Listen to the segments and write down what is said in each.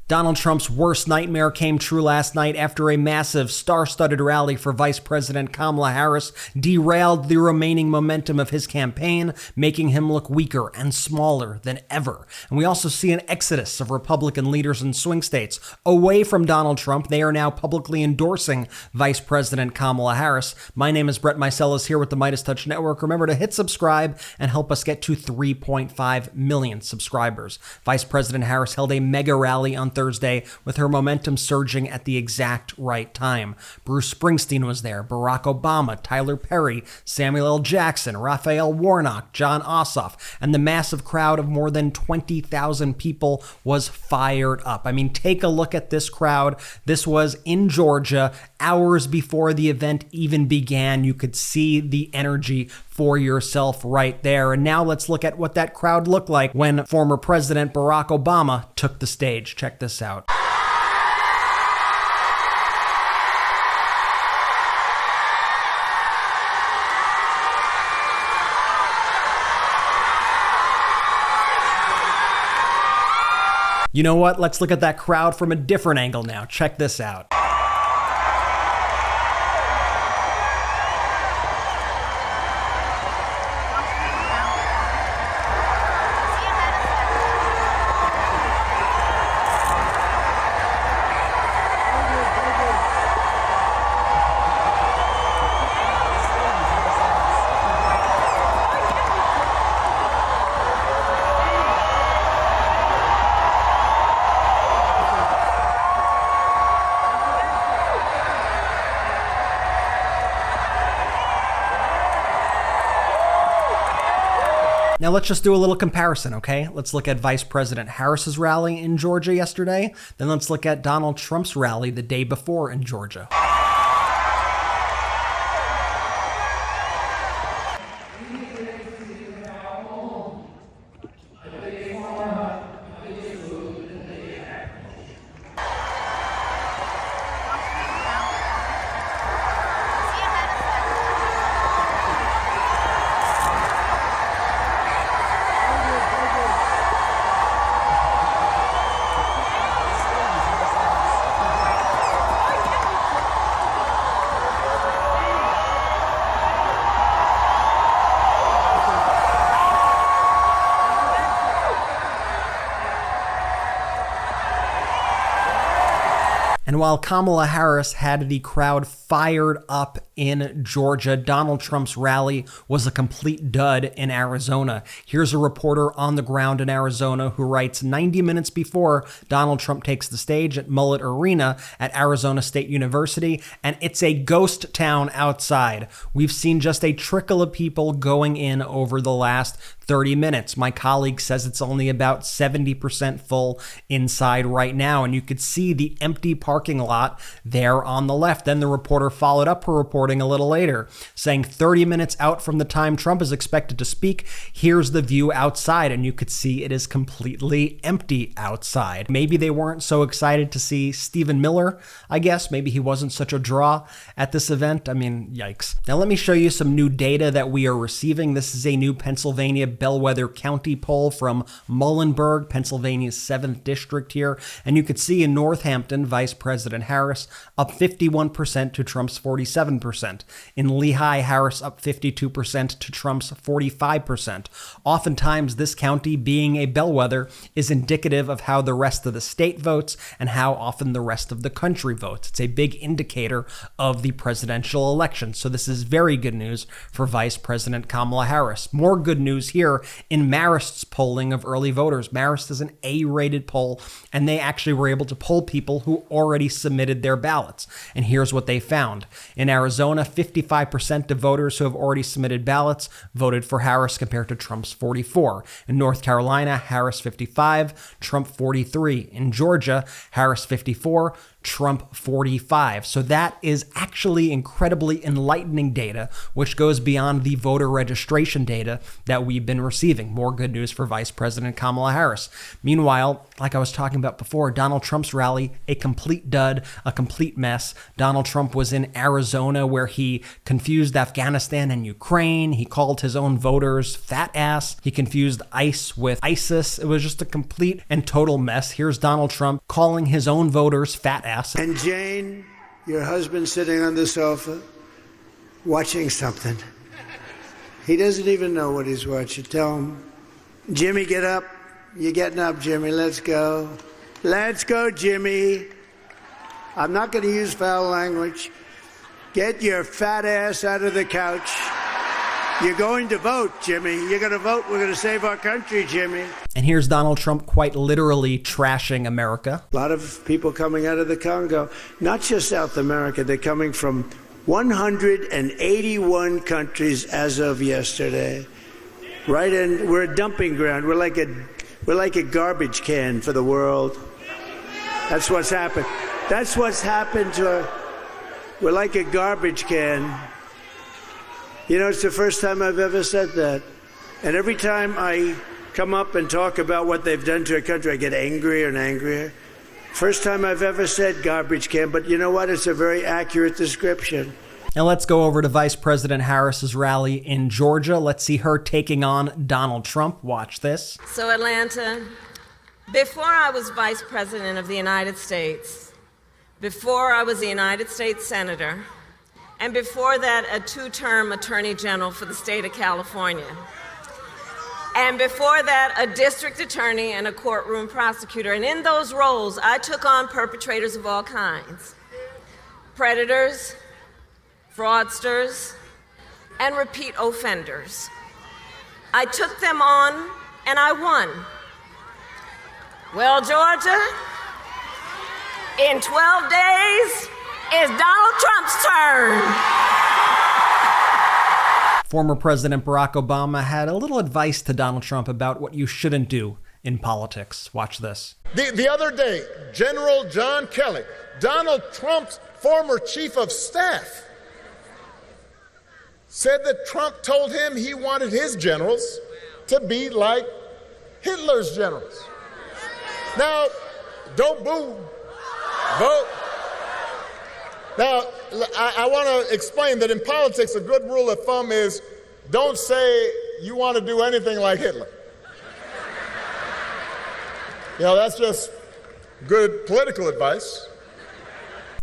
Donald Trump's worst nightmare came true last night after a massive star-studded rally for Vice President Kamala Harris derailed the remaining momentum of his campaign, making him look weaker and smaller than ever. And we also see an exodus of Republican leaders in swing states away from Donald Trump. They are now publicly endorsing Vice President Kamala Harris. My name is Brett Meiselas here with the MeidasTouch Network. Remember to hit subscribe and help us get to 3.5 million subscribers. Vice President Harris held a mega rally on Thursday with her momentum surging at the exact right time. Bruce Springsteen was there, Barack Obama, Tyler Perry, Samuel L. Jackson, Raphael Warnock, John Ossoff, and the massive crowd of more than 20,000 people was fired up. I mean, take a look at this crowd. This was in Georgia hours before the event even began. You could see the energy for yourself right there. And now let's look at what that crowd looked like when former President Barack Obama took the stage. Check this out. You know what? Let's look at that crowd from a different angle now. Check this out. Now let's just do a little comparison, okay? Let's look at Vice President Harris's rally in Georgia yesterday. Then let's look at Donald Trump's rally the day before in Georgia. And while Kamala Harris had the crowd fired up in Georgia, Donald Trump's rally was a complete dud in Arizona. Here's a reporter on the ground in Arizona who writes, 90 minutes before Donald Trump takes the stage at Mullet Arena at Arizona State University, and it's a ghost town outside. We've seen just a trickle of people going in over the last 30 minutes. My colleague says it's only about 70% full inside right now, and you could see the empty parking lot there on the left. Then the reporter followed up her reporting a little later, saying 30 minutes out from the time Trump is expected to speak, here's the view outside, and you could see it is completely empty outside. Maybe they weren't so excited to see Stephen Miller, I guess. Maybe he wasn't such a draw at this event. I mean, yikes. Now let me show you some new data that we are receiving. This is a new Pennsylvania Bellwether County poll from Muhlenberg, Pennsylvania's 7th district here. And you could see in Northampton, Vice President Harris up 51% to Trump's 47%. In Lehigh, Harris up 52% to Trump's 45%. Oftentimes, this county being a bellwether is indicative of how the rest of the state votes and how often the rest of the country votes. It's a big indicator of the presidential election. So this is very good news for Vice President Kamala Harris. More good news here in Marist's polling of early voters. Marist is an A-rated poll, and they actually were able to poll people who already submitted their ballots. And here's what they found. In Arizona, 55% of voters who have already submitted ballots voted for Harris compared to Trump's 44. In North Carolina, Harris 55, Trump 43. In Georgia, Harris 54, Trump 45. So that is actually incredibly enlightening data, which goes beyond the voter registration data that we've been been receiving. More good news for Vice President Kamala Harris. Meanwhile, like I was talking about before, Donald Trump's rally, a complete dud, a complete mess. Donald Trump was in Arizona where he confused Afghanistan and Ukraine. He called his own voters fat ass. He confused ICE with ISIS. It was just a complete and total mess. Here's Donald Trump calling his own voters fat ass. And Jane, your husband sitting on the sofa, watching something. He doesn't even know what he's watching. Tell him, Jimmy, get up. You're getting up, Jimmy. Let's go. Let's go, Jimmy. I'm not going to use foul language. Get your fat ass out of the couch. You're going to vote, Jimmy. You're going to vote. We're going to save our country, Jimmy. And here's Donald Trump quite literally trashing America. A lot of people coming out of the Congo, not just South America. They're coming from 181 countries as of yesterday. Right, and we're a dumping ground. We're like a garbage can for the world. That's what's happened. That's what's happened to our. We're like a garbage can. You know, it's the first time I've ever said that. And every time I come up and talk about what they've done to a country, I get angrier and angrier. First time I've ever said garbage can, but you know what? It's a very accurate description. Now let's go over to Vice President Harris's rally in Georgia. Let's see her taking on Donald Trump. Watch this. So Atlanta, before I was Vice President of the United States, before I was a United States Senator, and before that, a two-term Attorney General for the state of California. And before that, a district attorney and a courtroom prosecutor. And in those roles, I took on perpetrators of all kinds. Predators, fraudsters, and repeat offenders. I took them on, and I won. Well, Georgia, in 12 days, it's Donald Trump's turn. Former President Barack Obama had a little advice to Donald Trump about what you shouldn't do in politics. Watch this. The other day, General John Kelly, Donald Trump's former chief of staff, said that Trump told him he wanted his generals to be like Hitler's generals. Now, don't boo, vote. Now, I want to explain that in politics, a good rule of thumb is don't say you want to do anything like Hitler. You know, that's just good political advice.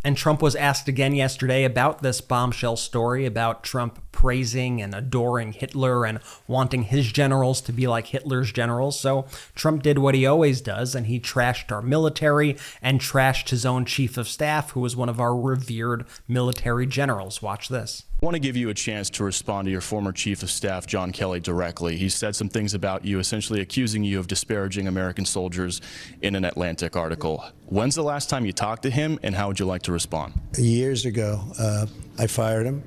And Trump was asked again yesterday about this bombshell story about Trump praising and adoring Hitler and wanting his generals to be like Hitler's generals. So Trump did what he always does, and he trashed our military and trashed his own chief of staff, who was one of our revered military generals. Watch this. I want to give you a chance to respond to your former chief of staff, John Kelly, directly. He said some things about you, essentially accusing you of disparaging American soldiers in an Atlantic article. When's the last time you talked to him, and how would you like to respond? Years ago, I fired him.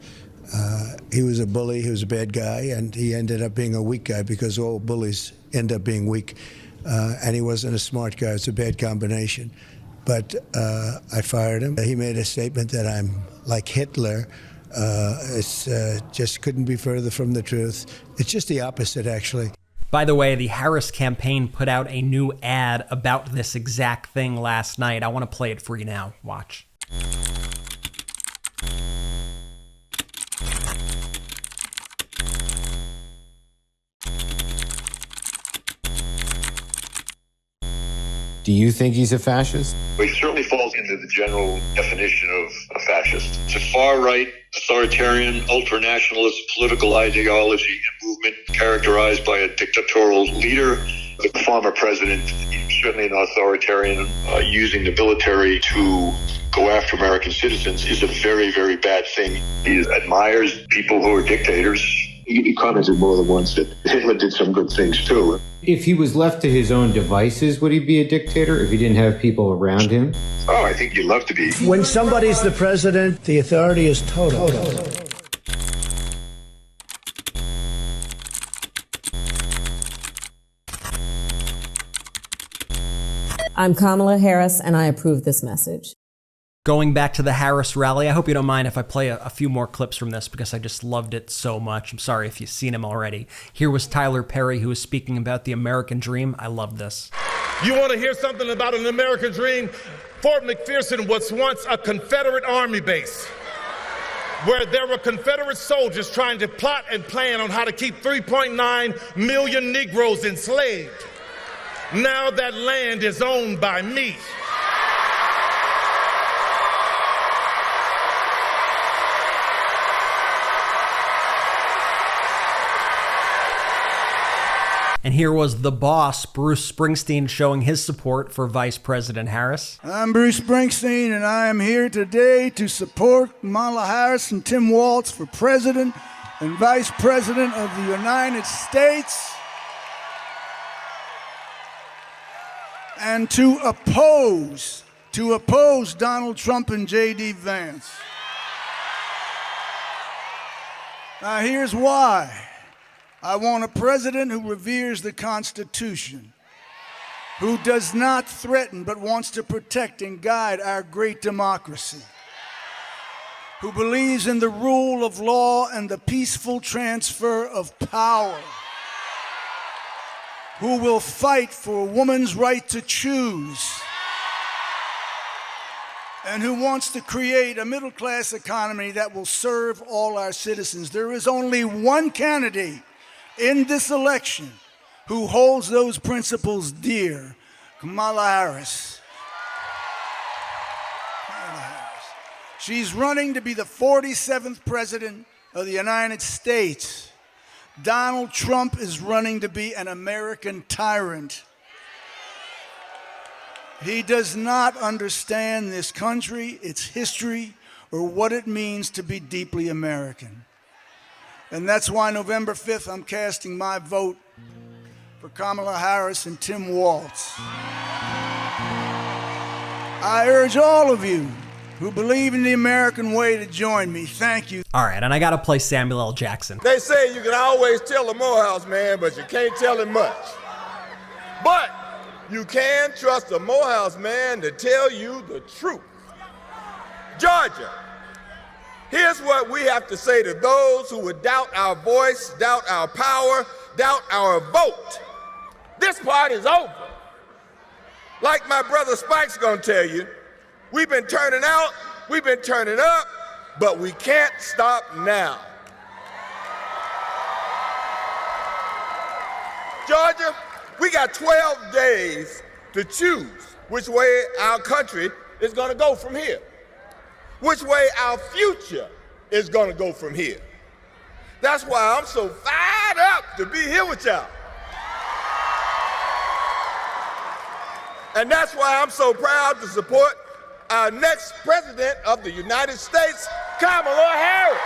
He was a bully, he was a bad guy, and he ended up being a weak guy because all bullies end up being weak. And he wasn't a smart guy. It's a bad combination. But I fired him. He made a statement that I'm like Hitler. It's just couldn't be further from the truth. It's just the opposite, actually. By the way, the Harris campaign put out a new ad about this exact thing last night. I want to play it for you now. Watch. Do you think he's a fascist? He certainly falls into the general definition of a fascist. It's a far-right, authoritarian, ultra-nationalist political ideology and movement characterized by a dictatorial leader. The former president, certainly an authoritarian, using the military to go after American citizens is a very, very bad thing. He admires people who are dictators. He commented more than once that Hitler did some good things, too. If he was left to his own devices, would he be a dictator if he didn't have people around him? Oh, I think you'd love to be. When somebody's the president, the authority is total. I'm Kamala Harris, and I approve this message. Going back to the Harris rally, I hope you don't mind if I play a few more clips from this because I just loved it so much. I'm sorry if you've seen him already. Here was Tyler Perry, who was speaking about the American dream. I love this. You want to hear something about an American dream? Fort McPherson was once a Confederate Army base where there were Confederate soldiers trying to plot and plan on how to keep 3.9 million Negroes enslaved. Now that land is owned by me. And here was the boss, Bruce Springsteen, showing his support for Vice President Harris. I'm Bruce Springsteen, and I am here today to support Kamala Harris and Tim Walz for President and Vice President of the United States, and to oppose Donald Trump and J.D. Vance. Now, here's why. I want a president who reveres the Constitution, who does not threaten but wants to protect and guide our great democracy, who believes in the rule of law and the peaceful transfer of power, who will fight for a woman's right to choose, and who wants to create a middle-class economy that will serve all our citizens. There is only one candidate in this election who holds those principles dear: Kamala Harris. She's running to be the 47th president of the United States. Donald Trump is running to be an American tyrant. He does not understand this country, its history, or what it means to be deeply American. And that's why November 5th, I'm casting my vote for Kamala Harris and Tim Walz. I urge all of you who believe in the American way to join me. Thank you. All right, and I got to play Samuel L. Jackson. They say you can always tell a Morehouse man, but you can't tell him much. But you can trust a Morehouse man to tell you the truth. Georgia, here's what we have to say to those who would doubt our voice, doubt our power, doubt our vote. This part is over. Like my brother Spike's gonna tell you, we've been turning out, we've been turning up, but we can't stop now. Georgia, we got 12 days to choose which way our country is gonna go from here. Which way our future is gonna go from here. That's why I'm so fired up to be here with y'all. And that's why I'm so proud to support our next president of the United States, Kamala Harris.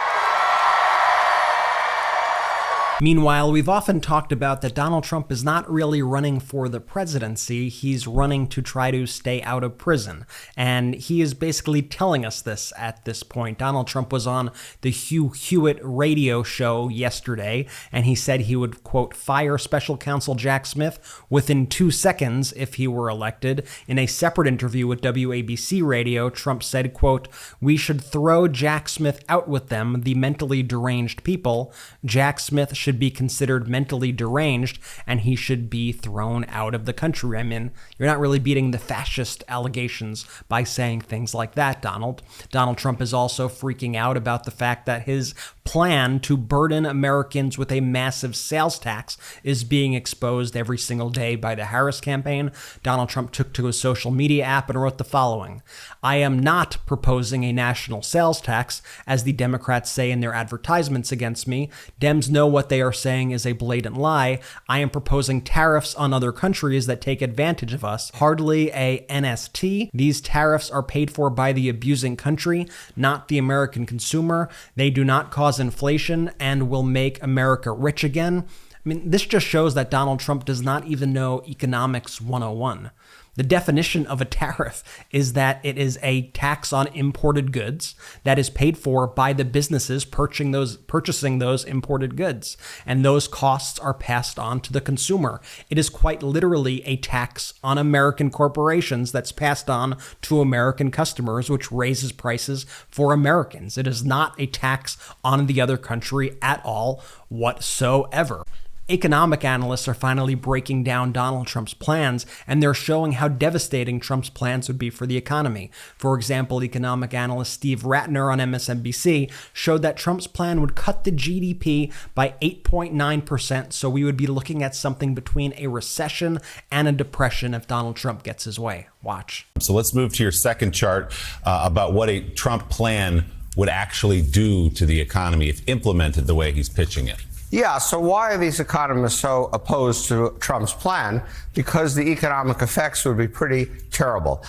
Meanwhile, we've often talked about that Donald Trump is not really running for the presidency. He's running to try to stay out of prison. And he is basically telling us this at this point. Donald Trump was on the Hugh Hewitt radio show yesterday, and he said he would, quote, fire special counsel Jack Smith within 2 seconds if he were elected. In a separate interview with WABC Radio, Trump said, quote, we should throw Jack Smith out with them, the mentally deranged people. Jack Smith should be considered mentally deranged, and he should be thrown out of the country. I mean, you're not really beating the fascist allegations by saying things like that, Donald. Donald Trump is also freaking out about the fact that his plan to burden Americans with a massive sales tax is being exposed every single day by the Harris campaign. Donald Trump took to his social media app and wrote the following: I am not proposing a national sales tax, as the Democrats say in their advertisements against me. Dems know what they are saying is a blatant lie. I am proposing tariffs on other countries that take advantage of us. Hardly a NST. These tariffs are paid for by the abusing country, not the American consumer. They do not cause inflation and will make America rich again. I mean, this just shows that Donald Trump does not even know economics 101. The definition of a tariff is that it is a tax on imported goods that is paid for by the businesses purchasing those imported goods, and those costs are passed on to the consumer. It is quite literally a tax on American corporations that's passed on to American customers, which raises prices for Americans. It is not a tax on the other country at all whatsoever. Economic analysts are finally breaking down Donald Trump's plans, and they're showing how devastating Trump's plans would be for the economy. For example, economic analyst Steve Ratner on MSNBC showed that Trump's plan would cut the GDP by 8.9%, so we would be looking at something between a recession and a depression if Donald Trump gets his way. Watch. So let's move to your second chart about what a Trump plan would actually do to the economy if implemented the way he's pitching it. Yeah, so why are these economists so opposed to Trump's plan? Because the economic effects would be pretty terrible.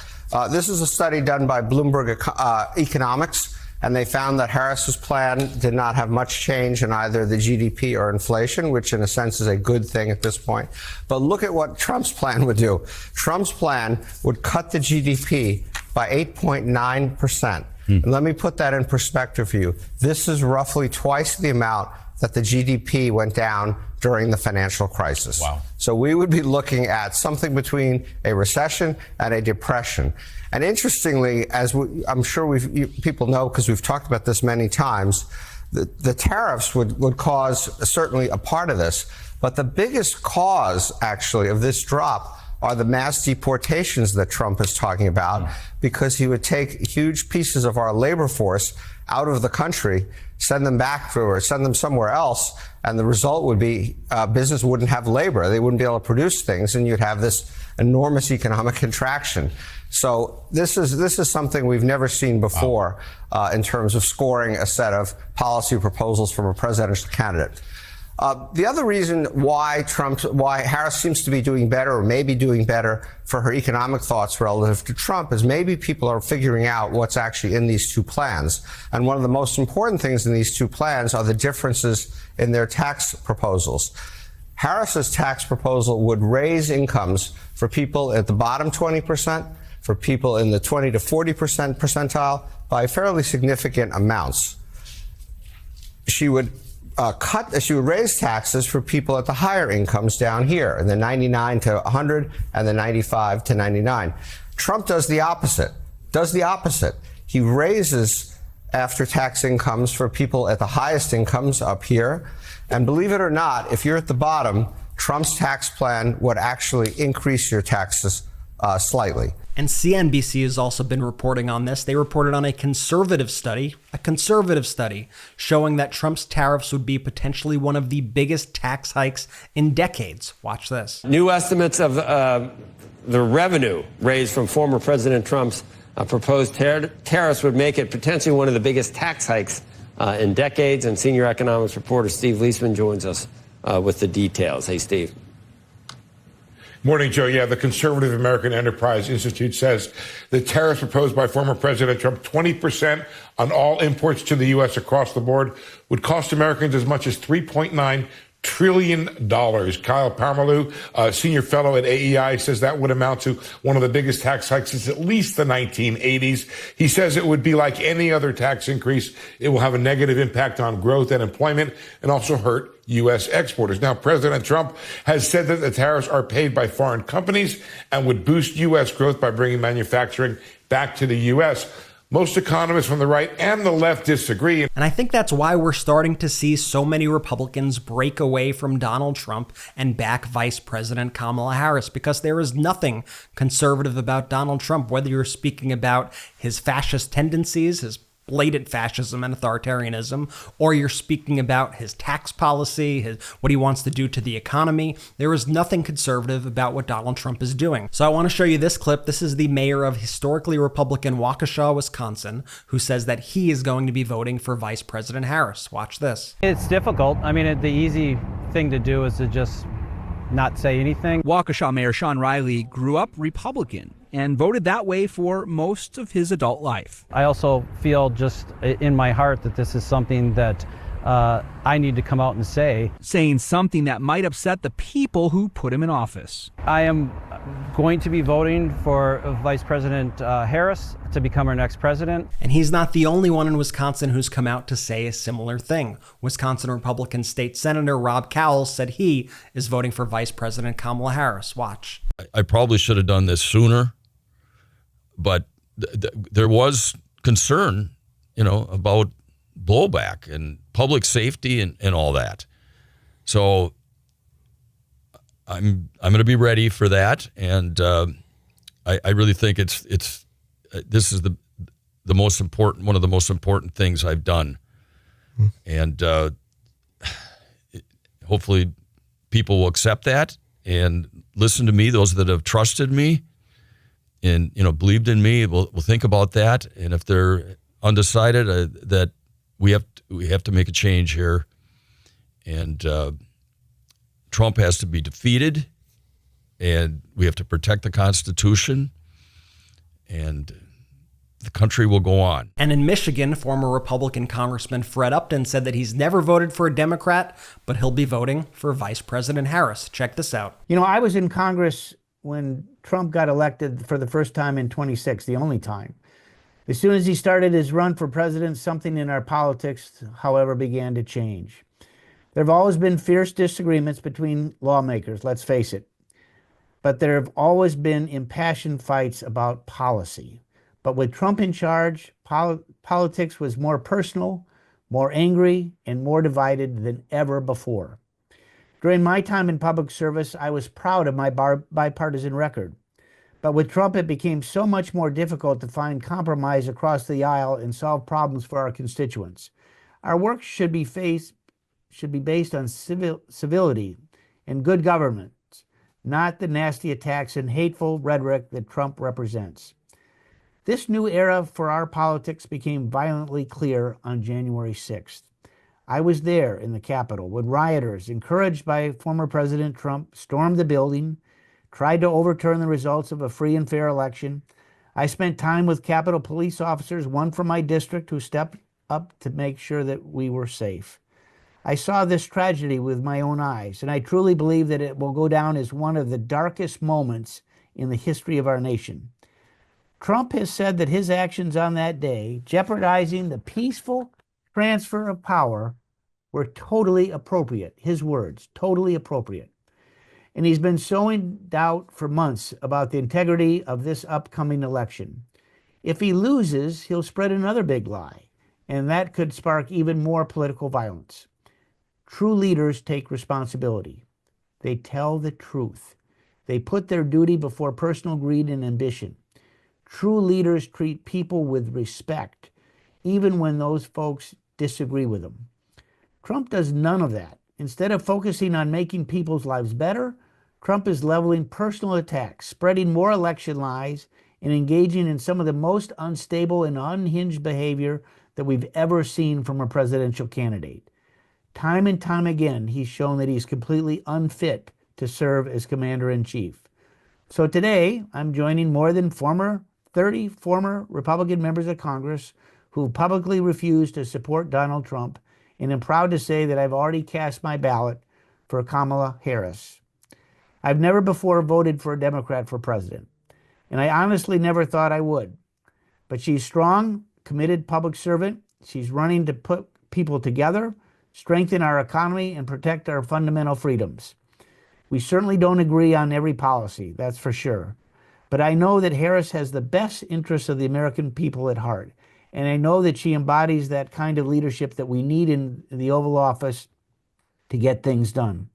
This is a study done by Bloomberg Economics, and they found that Harris's plan did not have much change in either the GDP or inflation, which in a sense is a good thing at this point. But look at what Trump's plan would do. Trump's plan would cut the GDP by 8.9%. And let me put that in perspective for you. This is roughly twice the amount that the GDP went down during the financial crisis. Wow. So we would be looking at something between a recession and a depression. And interestingly, as I'm sure people know because we've talked about this many times, the tariffs would cause certainly a part of this. But the biggest cause, actually, of this drop are the mass deportations that Trump is talking about, because he would take huge pieces of our labor force out of the country, send them back or send them somewhere else, and the result would be business wouldn't have labor. They wouldn't be able to produce things, and you'd have this enormous economic contraction. So this is something we've never seen before in terms of scoring a set of policy proposals from a presidential candidate. The other reason why Harris seems to be doing better, or maybe doing better for her economic thoughts relative to Trump, is maybe people are figuring out what's actually in these two plans. And one of the most important things in these two plans are the differences in their tax proposals. Harris's tax proposal would raise incomes for people at the bottom 20%, for people in the 20 to 40% percentile by fairly significant amounts. She would raise taxes for people at the higher incomes down here, in the 99 to 100 and the 95 to 99. Trump does the opposite. He raises after-tax incomes for people at the highest incomes up here. And believe it or not, if you're at the bottom, Trump's tax plan would actually increase your taxes slightly. And CNBC has also been reporting on this. They reported on a conservative study showing that Trump's tariffs would be potentially one of the biggest tax hikes in decades. Watch this. New estimates of the revenue raised from former President Trump's proposed tariffs would make it potentially one of the biggest tax hikes in decades. And senior economics reporter Steve Leisman joins us with the details. Hey, Steve. Morning, Joe. Yeah, the Conservative American Enterprise Institute says the tariffs proposed by former President Trump, 20% on all imports to the U.S. across the board, would cost Americans as much as $3.9 trillion. Kyle Parmalu, senior fellow at AEI, says that would amount to one of the biggest tax hikes since at least the 1980s. He says it would be like any other tax increase. It will have a negative impact on growth and employment and also hurt U.S. exporters. Now, President Trump has said that the tariffs are paid by foreign companies and would boost U.S. growth by bringing manufacturing back to the U.S. Most economists from the right and the left disagree. And I think that's why we're starting to see so many Republicans break away from Donald Trump and back Vice President Kamala Harris, because there is nothing conservative about Donald Trump, whether you're speaking about his fascist tendencies, his blatant fascism and authoritarianism, or you're speaking about his tax policy, what he wants to do to the economy. There is nothing conservative about what Donald Trump is doing. So I want to show you this clip. This is the mayor of historically Republican Waukesha, Wisconsin, who says that he is going to be voting for Vice President Harris. Watch this. It's difficult. I mean, the easy thing to do is to just not say anything. Waukesha Mayor Sean Riley grew up Republican and voted that way for most of his adult life. I also feel just in my heart that this is something that I need to come out and saying something that might upset the people who put him in office. I am going to be voting for Vice President Harris to become our next president. And he's not the only one in Wisconsin who's come out to say a similar thing. Wisconsin Republican State Senator Rob Cowles said he is voting for Vice President Kamala Harris. Watch. I probably should have done this sooner, but there was concern, about blowback and public safety and all that. So I'm going to be ready for that, and I really think this is the most important, one of the most important things I've done, and hopefully people will accept that and listen to me. Those that have trusted me and believed in me will think about that, and if they're undecided, that we have to make a change here, and Trump has to be defeated, and we have to protect the Constitution, and the country will go on. And in Michigan, former Republican Congressman Fred Upton said that he's never voted for a Democrat, but he'll be voting for Vice President Harris. Check this out. I was in Congress when Trump got elected for the first time in 26, the only time. As soon as he started his run for president, something in our politics, however, began to change. There have always been fierce disagreements between lawmakers, let's face it. But there have always been impassioned fights about policy. But with Trump in charge, politics was more personal, more angry, and more divided than ever before. During my time in public service, I was proud of my bipartisan record. But with Trump, it became so much more difficult to find compromise across the aisle and solve problems for our constituents. Our work should be based on civility and good government, not the nasty attacks and hateful rhetoric that Trump represents. This new era for our politics became violently clear on January 6th. I was there in the Capitol when rioters, encouraged by former President Trump, stormed the building, tried to overturn the results of a free and fair election. I spent time with Capitol police officers, one from my district, who stepped up to make sure that we were safe. I saw this tragedy with my own eyes, and I truly believe that it will go down as one of the darkest moments in the history of our nation. Trump has said that his actions on that day, jeopardizing the peaceful transfer of power, were totally appropriate. His words, totally appropriate. And he's been sowing doubt for months about the integrity of this upcoming election. If he loses, he'll spread another big lie, and that could spark even more political violence. True leaders take responsibility. They tell the truth. They put their duty before personal greed and ambition. True leaders treat people with respect, even when those folks disagree with them. Trump does none of that. Instead of focusing on making people's lives better, Trump is leveling personal attacks, spreading more election lies, and engaging in some of the most unstable and unhinged behavior that we've ever seen from a presidential candidate. Time and time again, he's shown that he's completely unfit to serve as commander-in-chief. So today, I'm joining more than 30 former Republican members of Congress who publicly refused to support Donald Trump, and I'm proud to say that I've already cast my ballot for Kamala Harris. I've never before voted for a Democrat for president, and I honestly never thought I would. But she's strong, committed public servant. She's running to put people together, strengthen our economy, and protect our fundamental freedoms. We certainly don't agree on every policy, that's for sure. But I know that Harris has the best interests of the American people at heart, and I know that she embodies that kind of leadership that we need in the Oval Office to get things done.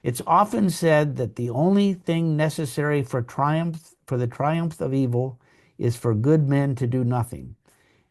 It's often said that the only thing necessary for the triumph of evil is for good men to do nothing.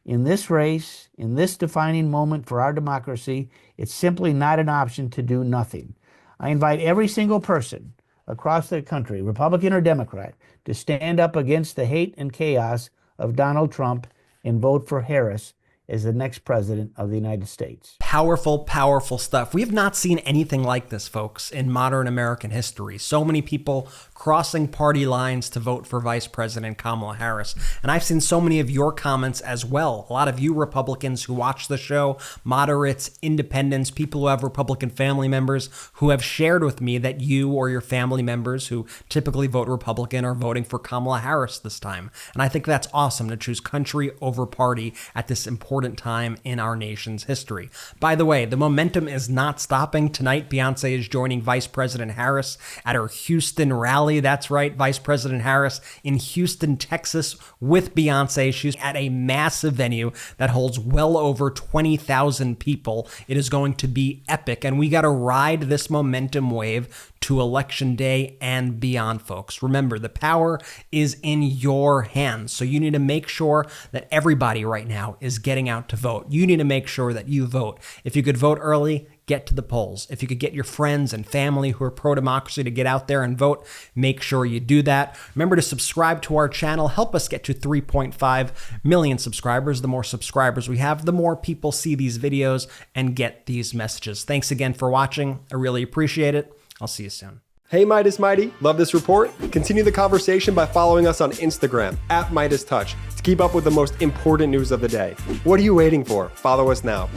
In this race, in this defining moment for our democracy, it's simply not an option to do nothing. I invite every single person across the country, Republican or Democrat, to stand up against the hate and chaos of Donald Trump and vote for Harris as the next president of the United States. Powerful, powerful stuff. We have not seen anything like this, folks, in modern American history. So many people crossing party lines to vote for Vice President Kamala Harris. And I've seen so many of your comments as well. A lot of you Republicans who watch the show, moderates, independents, people who have Republican family members who have shared with me that you or your family members who typically vote Republican are voting for Kamala Harris this time. And I think that's awesome to choose country over party at this important time in our nation's history. By the way, the momentum is not stopping. Tonight, Beyonce is joining Vice President Harris at her Houston rally. That's right, Vice President Harris in Houston, Texas with Beyonce. She's at a massive venue that holds well over 20,000 people. It is going to be epic, and we got to ride this momentum wave to Election Day and beyond, folks. Remember, the power is in your hands, so you need to make sure that everybody right now is getting out to vote. You need to make sure that you vote. If you could vote early, get to the polls. If you could get your friends and family who are pro-democracy to get out there and vote, make sure you do that. Remember to subscribe to our channel. Help us get to 3.5 million subscribers. The more subscribers we have, the more people see these videos and get these messages. Thanks again for watching. I really appreciate it. I'll see you soon. Hey Meidas Mighty, love this report? Continue the conversation by following us on Instagram @MeidasTouch to keep up with the most important news of the day. What are you waiting for? Follow us now.